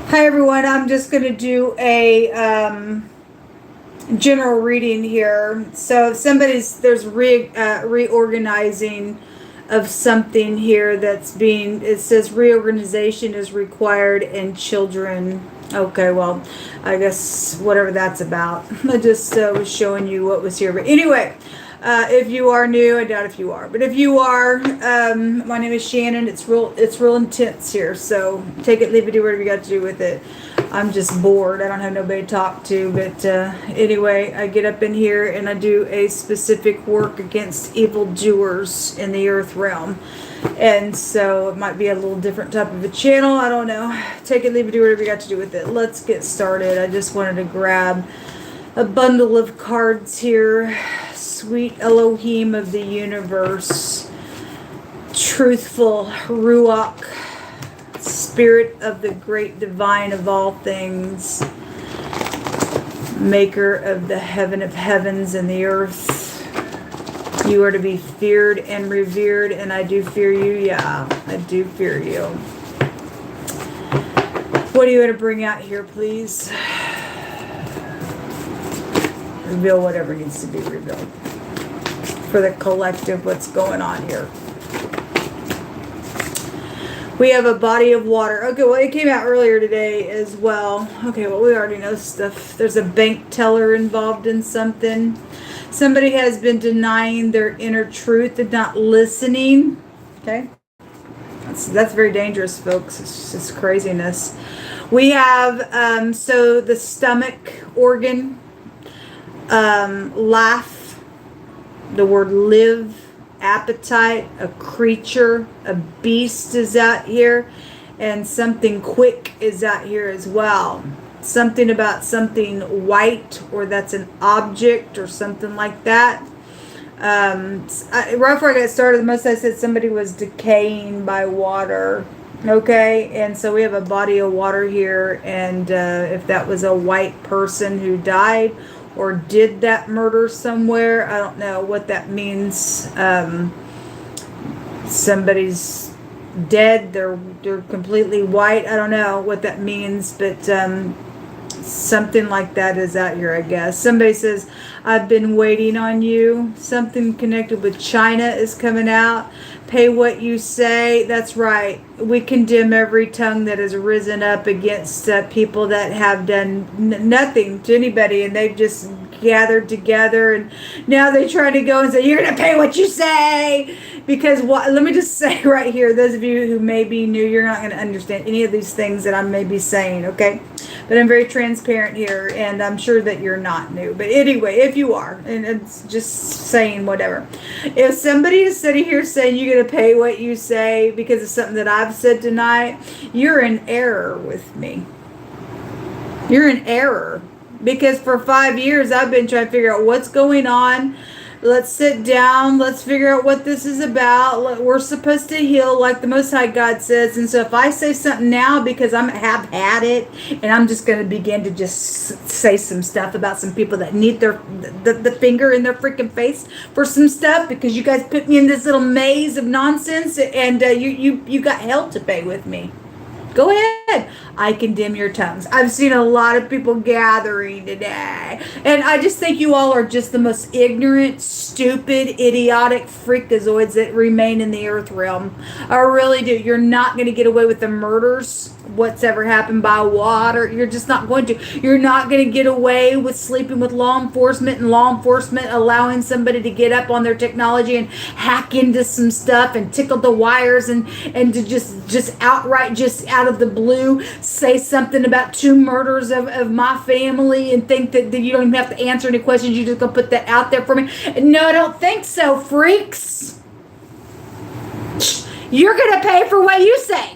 Hi everyone, I'm just going to do a general reading here. So if there's reorganizing of something here it says reorganization is required in children. Okay, well, I guess whatever that's about. I just was showing you what was here. But anyway, if you are new, I doubt if you are, but if you are, my name is Shannon. It's real intense here. So take it, leave it, do whatever you got to do with it. I'm just bored. I don't have nobody to talk to, but anyway, I get up in here and I do a specific work against evildoers in the earth realm. And so it might be a little different type of a channel. I don't know. Take it, leave it, do whatever you got to do with it. Let's get started. I just wanted to grab a bundle of cards here. Sweet Elohim of the universe, truthful Ruach, spirit of the great divine of all things, maker of the heaven of heavens and the earth. You are to be feared and revered, and I do fear you. Yeah, I do fear you. What do you want to bring out here, please? Reveal whatever needs to be revealed for the collective, what's going on here. We have a body of water. Okay, well, it came out earlier today as well. Okay, well, we already know stuff. There's a bank teller involved in something. Somebody has been denying their inner truth and not listening. Okay, that's very dangerous, folks. It's just craziness. We have, so the stomach organ, laugh, the word live, appetite, a creature, a beast is out here, and something quick is out here as well. Something about something white, or that's an object or something like that. Right before I got started, the most I said somebody was decaying by water. Okay, and so we have a body of water here, and if that was a white person who died or did that murder somewhere, I don't know what that means. Somebody's dead, they're completely white. I don't know what that means, but something like that is out here, I guess. Somebody says, I've been waiting on you. Something connected with China is coming out. Pay what you say. That's right. We condemn every tongue that has risen up against people that have done nothing to anybody, and they've just gathered together, and now they try to go and say, you're going to pay what you say. Because let me just say right here, those of you who may be new, you're not going to understand any of these things that I may be saying, okay? But I'm very transparent here, and I'm sure that you're not new. But anyway, if you are, and it's just saying whatever. If somebody is sitting here saying you're going to pay what you say because of something that I've said tonight, you're in error with me. You're in error. Because for 5 years, I've been trying to figure out what's going on. Let's sit down. Let's figure out what this is about. We're supposed to heal like the Most High God says. And so if I say something now because I have had it, and I'm just going to begin to just say some stuff about some people that need the finger in their freaking face for some stuff because you guys put me in this little maze of nonsense, and you got hell to pay with me. Go ahead. I condemn your tongues. I've seen a lot of people gathering today. And I just think you all are just the most ignorant, stupid, idiotic freakazoids that remain in the earth realm. I really do. You're not going to get away with the murders, what's ever happened by water. You're just not going to. You're not going to get away with sleeping with law enforcement, and law enforcement allowing somebody to get up on their technology and hack into some stuff and tickle the wires and to just outright, just out of the blue, say something about 2 murders of my family and think that you don't even have to answer any questions. You're just going to put that out there for me. No, I don't think so, freaks. You're going to pay for what you say.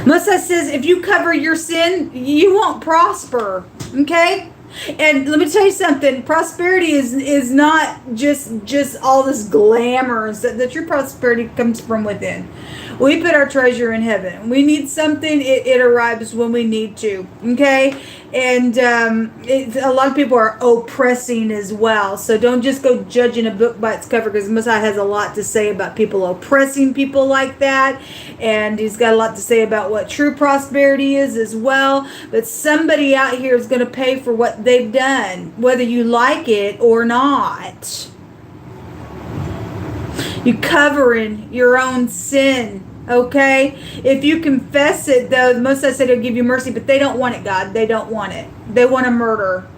Musa says, if you cover your sin, you won't prosper. Okay? And let me tell you something. Prosperity is not just all this glamour. The true prosperity comes from within. We put our treasure in heaven. We need something, it arrives when we need to. Okay? And a lot of people are oppressing as well. So don't just go judging a book by its cover, because Messiah has a lot to say about people oppressing people like that. And he's got a lot to say about what true prosperity is as well. But somebody out here is going to pay for what they've done, whether you like it or not. You covering your own sin. Okay, if you confess it, though, most I said he'll give you mercy, but they don't want it, God. They don't want it. They want to murder.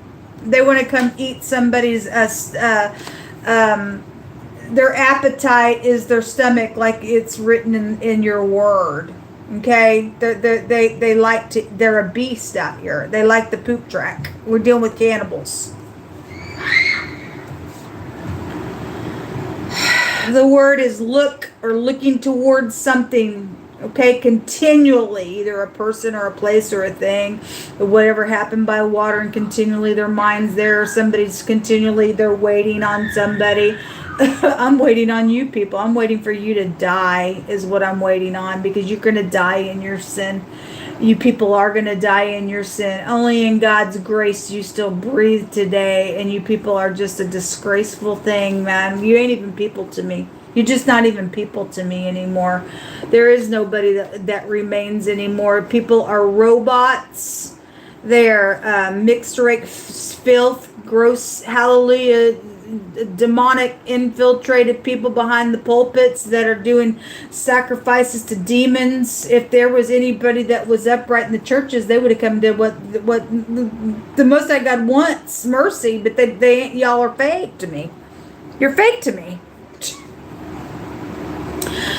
They want to come eat somebody's. Their appetite is their stomach, like it's written in your word. Okay, they like to. They're a beast out here. They like the poop track. We're dealing with cannibals. The word is look, or looking towards something, okay, continually, either a person or a place or a thing, whatever happened by water, and continually their mind's there, or somebody's continually, they're waiting on somebody. I'm waiting on you people. I'm waiting for you to die is what I'm waiting on, because you're going to die in your sin. You people are going to die in your sin. Only in God's grace you still breathe today, and you people are just a disgraceful thing, man. You ain't even people to me. You're just not even people to me anymore. There is nobody that remains anymore. People are robots. They're mixed race filth, gross, hallelujah, demonic infiltrated people behind the pulpits that are doing sacrifices to demons. If there was anybody that was upright in the churches, they would have come to what the Most High God wants, mercy, but they y'all are fake to me. You're fake to me.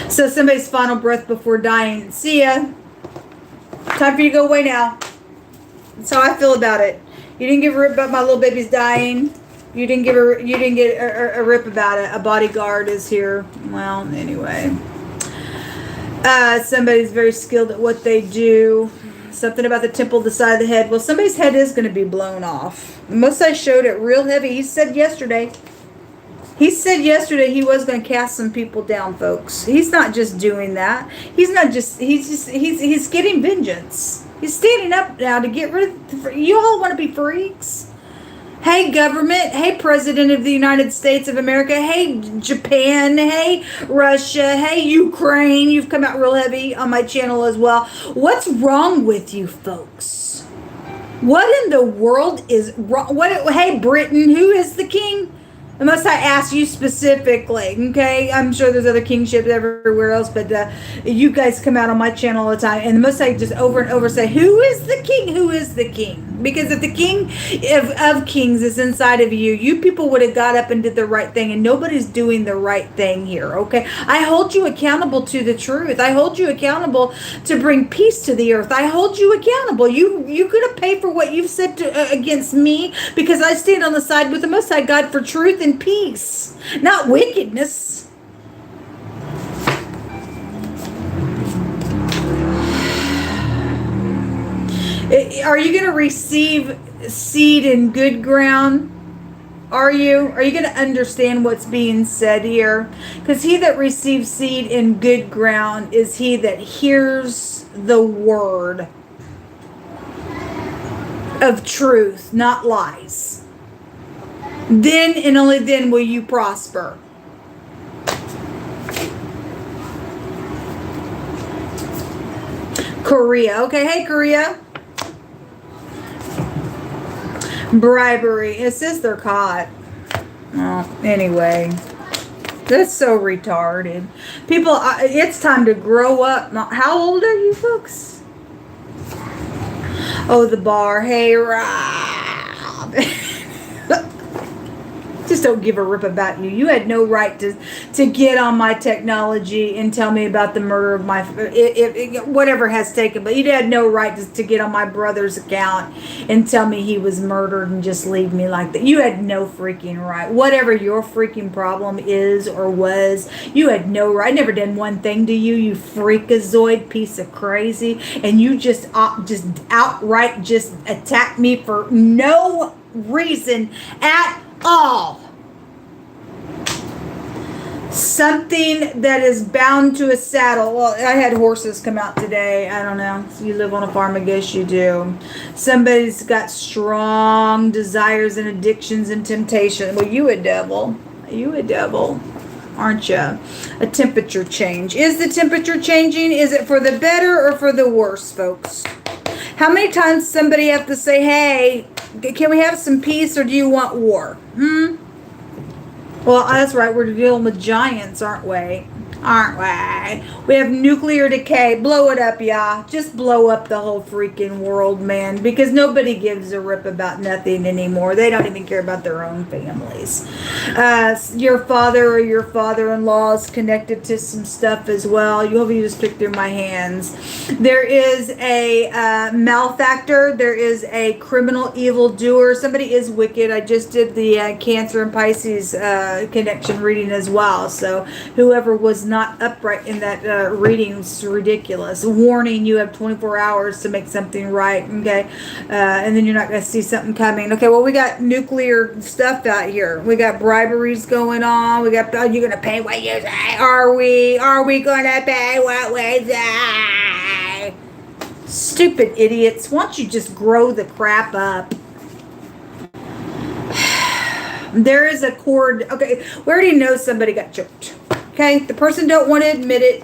So somebody's final breath before dying. See ya. Time for you to go away now. That's how I feel about it. You didn't give a rip about my little baby's dying. You didn't get a rip about it. A bodyguard is here. Well, anyway. Somebody's very skilled at what they do. Something about the temple, the side of the head. Well, somebody's head is going to be blown off. Most I showed it real heavy. He said yesterday he was going to cast some people down, folks. He's not just doing that. He's getting vengeance. He's standing up now to get rid of. You all want to be freaks? Hey, government. Hey, President of the United States of America. Hey, Japan. Hey, Russia. Hey, Ukraine. You've come out real heavy on my channel as well. What's wrong with you folks? What in the world is wrong? Hey, Britain. Who is the king? Unless I ask you specifically, okay? I'm sure there's other kingships everywhere else, but you guys come out on my channel all the time, and the most I just over and over say, who is the king? Who is the king? Because if the king of kings is inside of you, you people would have got up and did the right thing, and nobody's doing the right thing here, okay? I hold you accountable to the truth. I hold you accountable to bring peace to the earth. I hold you accountable. You're going to pay for what you've said against me, because I stand on the side with the Most High God for truth and peace, not wickedness. Are you going to receive seed in good ground? Are you going to understand what's being said here? Because he that receives seed in good ground is he that hears the word of truth, not lies. Then and only then will you prosper. Korea. Okay, hey Korea. Bribery. It says they're caught. Oh, anyway. That's so retarded. People, it's time to grow up. How old are you folks? Oh, the bar. Hey, Rob. Just don't give a rip about you. You had no right to get on my technology and tell me about the murder of my whatever has taken. But you had no right to get on my brother's account and tell me he was murdered and just leave me like that. You had no freaking right. Whatever your freaking problem is or was, you had no right. I never done one thing to you, you freakazoid piece of crazy, and you just outright just attacked me for no reason at all. Something that is bound to a saddle. Well, I had horses come out today. I don't know. You live on a farm, I guess you do. Somebody's got strong desires and addictions and temptation. Well, you a devil. You a devil, aren't you? A temperature change. Is the temperature changing? Is it for the better or for the worse, folks? How many times somebody have to say, hey, can we have some peace or do you want war? Well, that's right. We're dealing with giants, aren't we? Aren't we? We have nuclear decay. Blow it up, y'all. Just blow up the whole freaking world, man. Because nobody gives a rip about nothing anymore. They don't even care about their own families. Your father or your father-in-law is connected to some stuff as well. You hope you just pick through my hands. There is a malefactor. There is a criminal evildoer. Somebody is wicked. I just did the Cancer and Pisces connection reading as well. So whoever was not upright in that reading is ridiculous. Warning, you have 24 hours to make something right, okay? And then you're not going to see something coming. Okay, well, we got nuclear stuff out here. We got briberies going on. We got, are you going to pay what you say? Are we going to pay what we say? Stupid idiots. Why don't you just grow the crap up? There is a cord. Okay, we already know somebody got choked. Okay, the person don't want to admit it.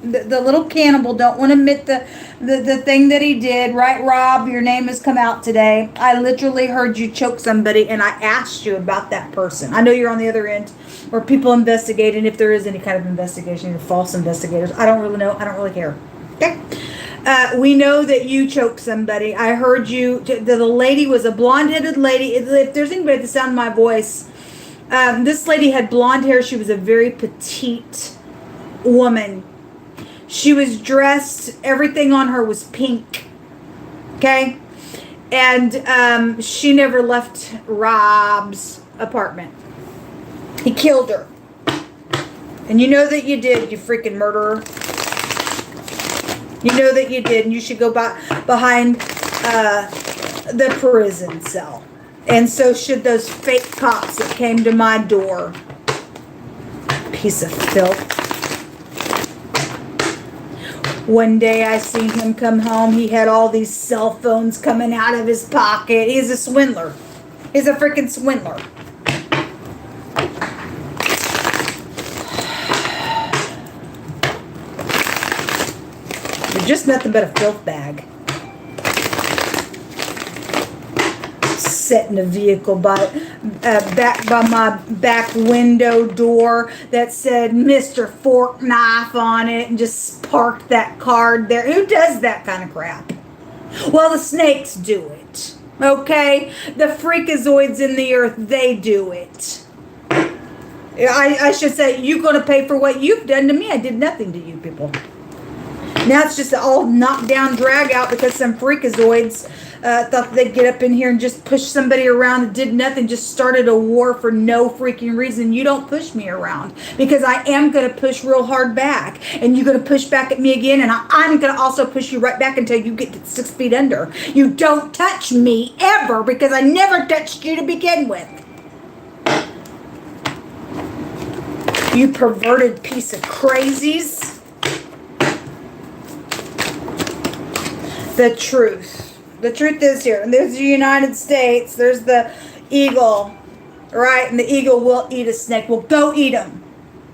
The little cannibal don't want to admit the thing that he did. Right, Rob? Your name has come out today. I literally heard you choke somebody, and I asked you about that person. I know you're on the other end, or people investigating, if there is any kind of investigation, you're false investigators. I don't really know. I don't really care. Okay. We know that you choked somebody. I heard you. The lady was a blonde-headed lady. If there's anybody at the sound of my voice, this lady had blonde hair. She was a very petite woman. She was dressed, everything on her was pink. Okay? And she never left Rob's apartment. He killed her. And you know that you did, you freaking murderer. You know that you did, and you should go behind the prison cell. And so should those fake cops that came to my door. Piece of filth. One day I seen him come home. He had all these cell phones coming out of his pocket. He's a swindler. He's a freaking swindler. You're just nothing but a filth bag. Sit in a vehicle back by my back window door that said Mr. Fork Knife on it, and just parked that card there. Who does that kind of crap? Well, the snakes do it. Okay? The freakazoids in the earth, they do it. I should say, you're going to pay for what you've done to me. I did nothing to you people. Now it's just all knocked down drag out because some freakazoids thought they'd get up in here and just push somebody around and did nothing, just started a war for no freaking reason. You don't push me around because I am going to push real hard back, and you're going to push back at me again, and I'm going to also push you right back until you get to 6 feet under. You don't touch me ever because I never touched you to begin with. You perverted piece of crazies. The truth. The truth is here. And there's the United States. There's the eagle. Right? And the eagle will eat a snake. Well, go eat them.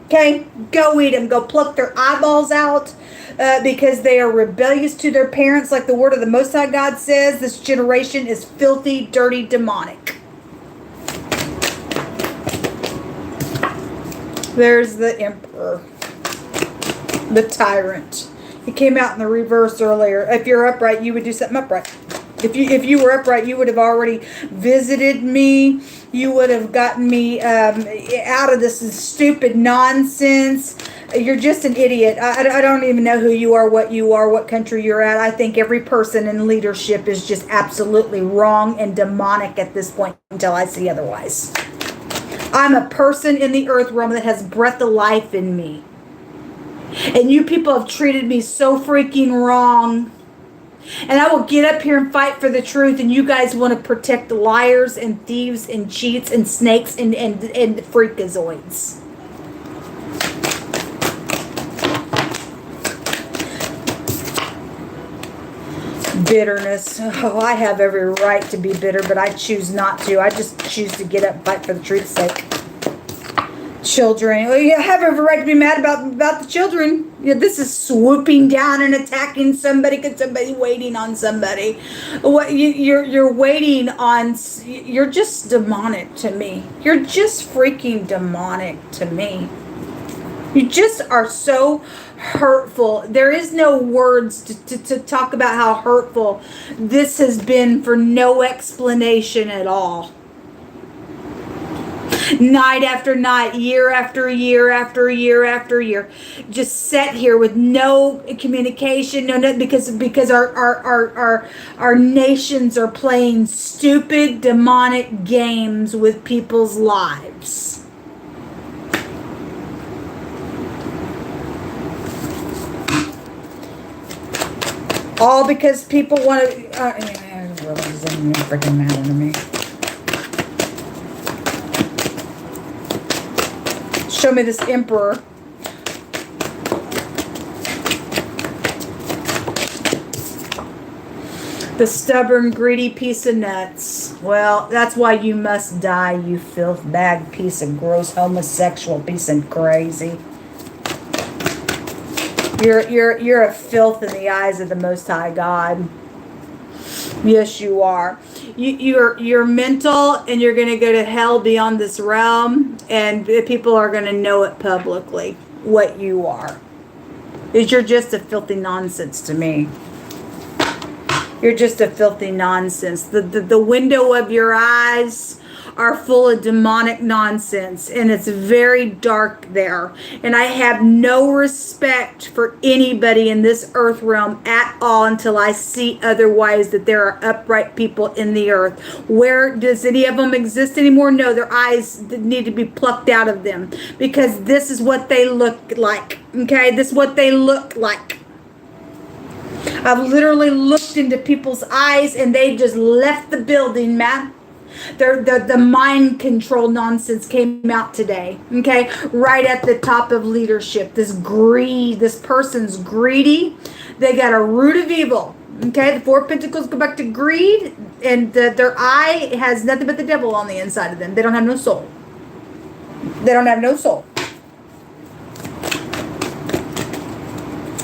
Okay? Go eat them. Go pluck their eyeballs out because they are rebellious to their parents. Like the word of the Most High God says, this generation is filthy, dirty, demonic. There's the emperor. The tyrant. He came out in the reverse earlier. If you're upright, you would do something upright. If you were upright, you would have already visited me. You would have gotten me out of this stupid nonsense. You're just an idiot. I don't even know who you are, what country you're at. I think every person in leadership is just absolutely wrong and demonic at this point until I see otherwise. I'm a person in the earth realm that has breath of life in me. And you people have treated me so freaking wrong. And I will get up here and fight for the truth. And you guys want to protect liars and thieves and cheats and snakes and freakazoids. Bitterness. Oh, I have every right to be bitter, but I choose not to. I just choose to get up and fight for the truth's sake. Children. Well, you have every right to be mad about the children. Yeah, this is swooping down and attacking somebody because somebody's waiting on somebody. What you're waiting on? You're just demonic to me. You're just freaking demonic to me. You just are so hurtful. There is no words to talk about how hurtful this has been for no explanation at all. Night after night, year after year after year after year, just sat here with no communication, no, because our nations are playing stupid demonic games with people's lives. All because people want to. It doesn't freaking matter to me. Show me this emperor. The stubborn, greedy piece of nuts. Well, that's why you must die, you filth bag piece of gross homosexual piece of crazy. You're a filth in the eyes of the Most High God. Yes, you are. You're mental, and you're going to go to hell beyond this realm, and people are going to know it publicly what you are. Is you're just a filthy nonsense to me. You're just a filthy nonsense. The window of your eyes are full of demonic nonsense, and it's very dark there. And I have no respect for anybody in this earth realm at all until I see otherwise, that there are upright people in the earth. Where does any of them exist anymore? No, their eyes need to be plucked out of them, because this is what they look like. Okay, this is what they look like. I've literally looked into people's eyes and they just left the building, man. The mind control nonsense came out today, okay? Right at the top of leadership. This greed, this person's greedy. They got a root of evil, okay? The Four of Pentacles go back to greed, and their eye has nothing but the devil on the inside of them. They don't have no soul. They don't have no soul.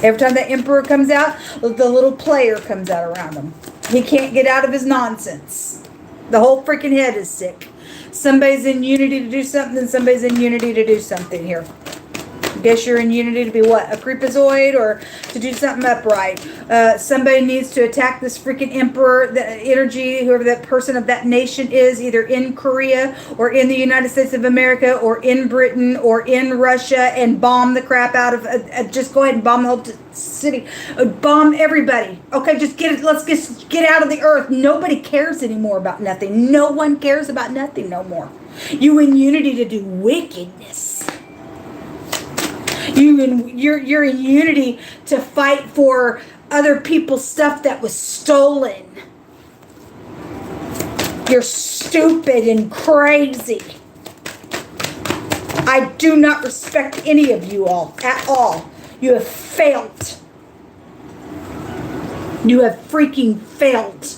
Every time the emperor comes out, the little player comes out around him. He can't get out of his nonsense. The whole freaking head is sick. Somebody's in unity to do something, and somebody's in unity to do something here. Guess you're in unity to be what? A creepazoid, or to do something upright. Somebody needs to attack this freaking emperor, the energy, whoever that person of that nation is, either in Korea or in the United States of America or in Britain or in Russia, and bomb the crap out of, just go ahead and bomb the whole city. Bomb everybody. Okay, just get it. Let's just get out of the earth. Nobody cares anymore about nothing. No one cares about nothing no more. You in unity to do wickedness. You're in unity to fight for other people's stuff that was stolen. You're stupid and crazy. I do not respect any of you all at all. You have failed. You have freaking failed.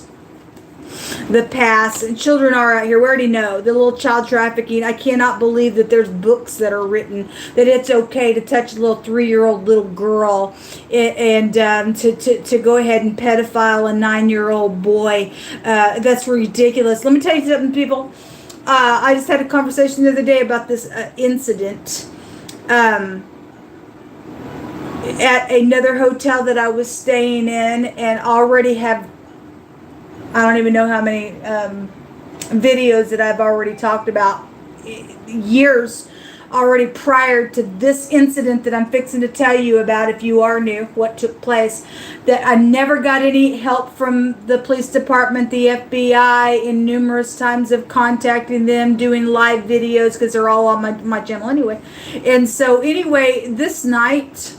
The past, and children are out here. We already know the little child trafficking. I cannot believe that there's books that are written that it's okay to touch a little 3-year-old little girl, and to go ahead and pedophile a 9-year-old boy. That's ridiculous. Let me tell you something, people. I just had a conversation the other day about this incident at another hotel that I was staying in, and already have, I don't even know how many videos that I've already talked about, years already prior to this incident that I'm fixing to tell you about, if you are new, what took place. That I never got any help from the police department, the FBI, in numerous times of contacting them, doing live videos, because they're all on my channel anyway. And so anyway, this night,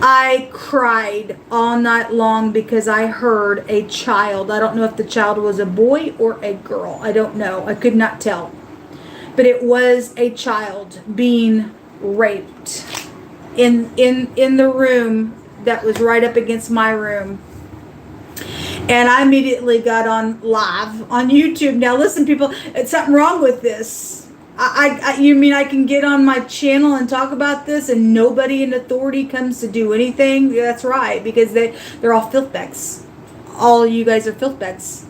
I cried all night long because I heard a child. I don't know if the child was a boy or a girl. I don't know. I could not tell. But it was a child being raped in the room that was right up against my room. And I immediately got on live on YouTube. Now listen, people, it's something wrong with this. You mean I can get on my channel and talk about this and nobody in authority comes to do anything? Yeah, that's right, because they're all filth bags. All of you guys are filth bags.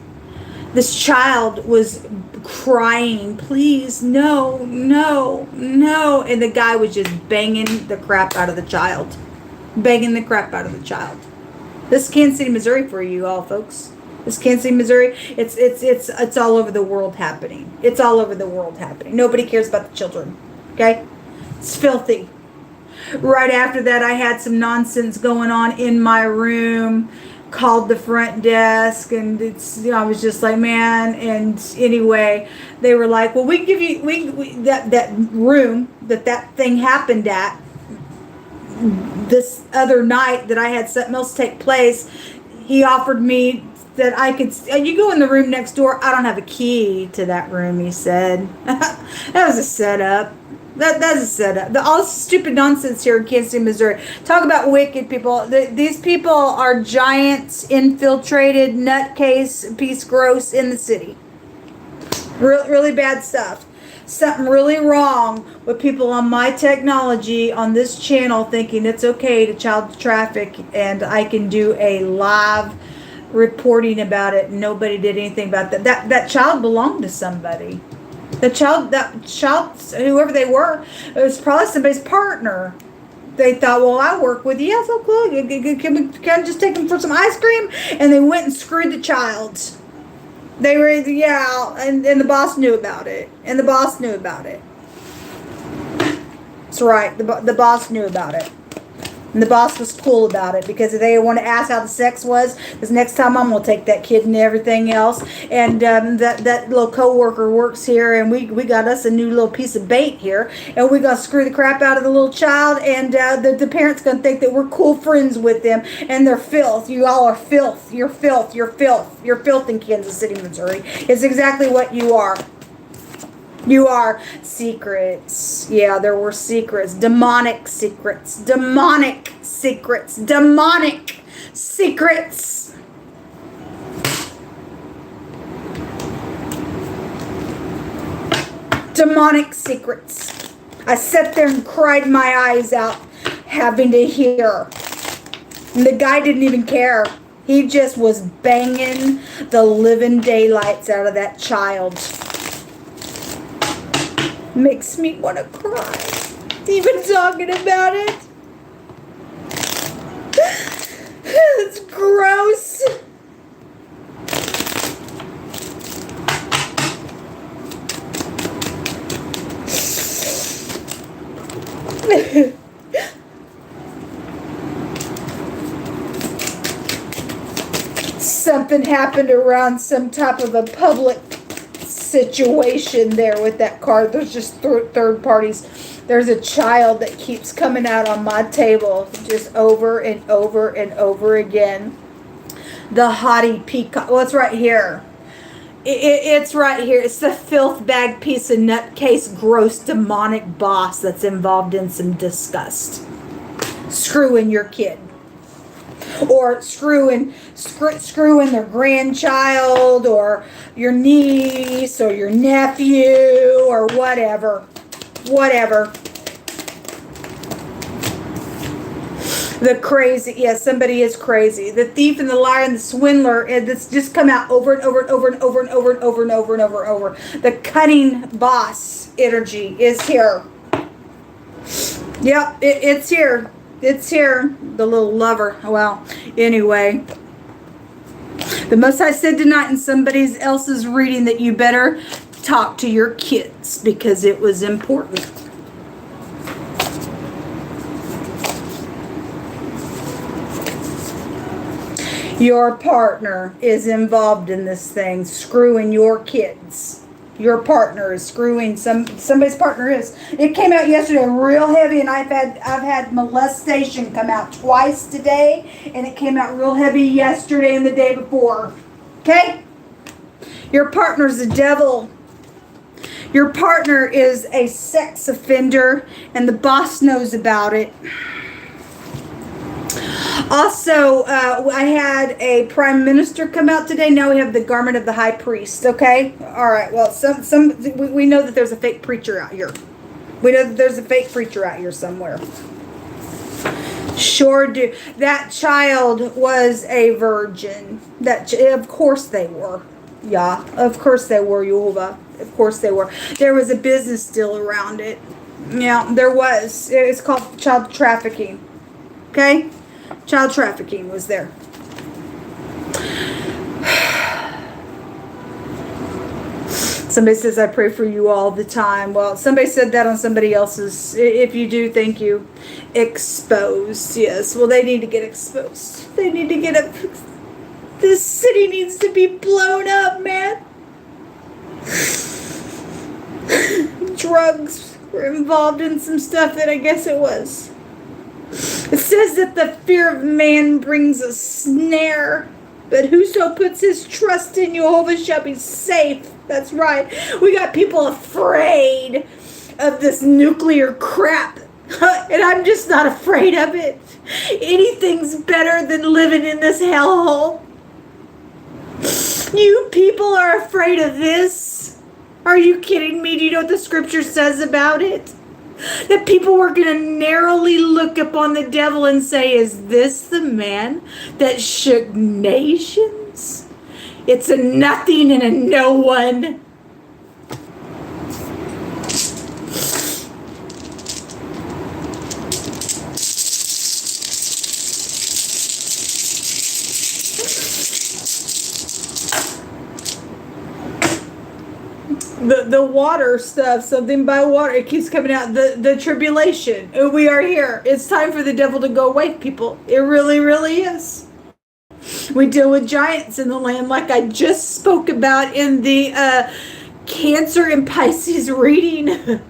This child was crying, please, no, no, no. And the guy was just banging the crap out of the child. Banging the crap out of the child. This is Kansas City, Missouri for you all, folks. This Kansas City, Missouri. It's all over the world happening. It's all over the world happening. Nobody cares about the children. Okay? It's filthy. Right after that, I had some nonsense going on in my room. Called the front desk, and I was just like, man. And anyway, they were like, well, we can give you that room that thing happened at. This other night that I had something else take place, he offered me that I could, you go in the room next door. I don't have a key to that room, he said. That was a setup. That's a setup. All this stupid nonsense here in Kansas City, Missouri. Talk about wicked people. These people are giants, infiltrated, nutcase, piece gross in the city. Really bad stuff. Something really wrong with people on my technology on this channel thinking it's okay to child traffic, and I can do a live reporting about it. Nobody did anything about that. That child belonged to somebody. That child, whoever they were, it was probably somebody's partner. They thought, well, I work with you. Yeah, so cool. Can I just take them for some ice cream? And they went and screwed the child. They were, yeah, and the boss knew about it. And the boss knew about it. That's right. The boss knew about it. And the boss was cool about it, because they want to ask how the sex was. Because next time I'm going to take that kid and everything else. And that little co-worker works here, and we got us a new little piece of bait here. And we're going to screw the crap out of the little child. And the parents going to think that we're cool friends with them. And they're filth. You all are filth. You're filth. You're filth. You're filth in Kansas City, Missouri. It's exactly what you are. You are secrets. Yeah, there were secrets. Demonic secrets. Demonic secrets. Demonic secrets. Demonic secrets. I sat there and cried my eyes out having to hear. And the guy didn't even care. He just was banging the living daylights out of that child. Makes me want to cry even talking about it. It's gross. Something happened around some type of a public situation there with that card. There's just third parties. There's a child that keeps coming out on my table just over and over and over again. The haughty peacock. Well, it's right here. It's right here. It's the filth bag piece of nutcase, gross, demonic boss that's involved in some disgust. Screwing your kid. Or screwing their grandchild, or your niece, or your nephew, or whatever. Whatever. The crazy, yes, somebody is crazy. The thief and the liar and the swindler, and it's just come out over and over and over and over and over and over and over and over and over. The cunning boss energy is here. Yep, it's here. It's here. The little lover. Well, anyway. The Most High said tonight in somebody else's reading that you better talk to your kids, because it was important. Your partner is involved in this thing, screwing your kids. Your partner is screwing somebody's partner is. It came out yesterday real heavy, and I've had molestation come out twice today, and it came out real heavy yesterday and the day before. Okay? Your partner's the devil. Your partner is a sex offender, and the boss knows about it. Also, I had a prime minister come out today. Now we have the garment of the high priest. Okay, all right. Well, we know that there's a fake preacher out here. We know that there's a fake preacher out here somewhere. Sure do. That child was a virgin. Of course they were. Yeah, of course they were, Yehovah. Of course they were. There was a business deal around it. Yeah, there was. It's called child trafficking. Okay? Child trafficking was there. Somebody says, I pray for you all the time. Well, somebody said that on somebody else's. If you do, thank you. Exposed. Yes. Well, they need to get exposed. They need to get up. This city needs to be blown up, man. Drugs were involved in some stuff that I guess it was. It says that the fear of man brings a snare, but whoso puts his trust in Jehovah shall be safe. That's right. We got people afraid of this nuclear crap, and I'm just not afraid of it. Anything's better than living in this hellhole. You people are afraid of this? Are you kidding me? Do you know what the scripture says about it? That people were going to narrowly look upon the devil and say, is this the man that shook nations? It's a nothing and a no one. The water stuff, something by water, it keeps coming out. The tribulation. We are here. It's time for the devil to go away, people. It really, really is. We deal with giants in the land like I just spoke about in the Cancer and Pisces reading.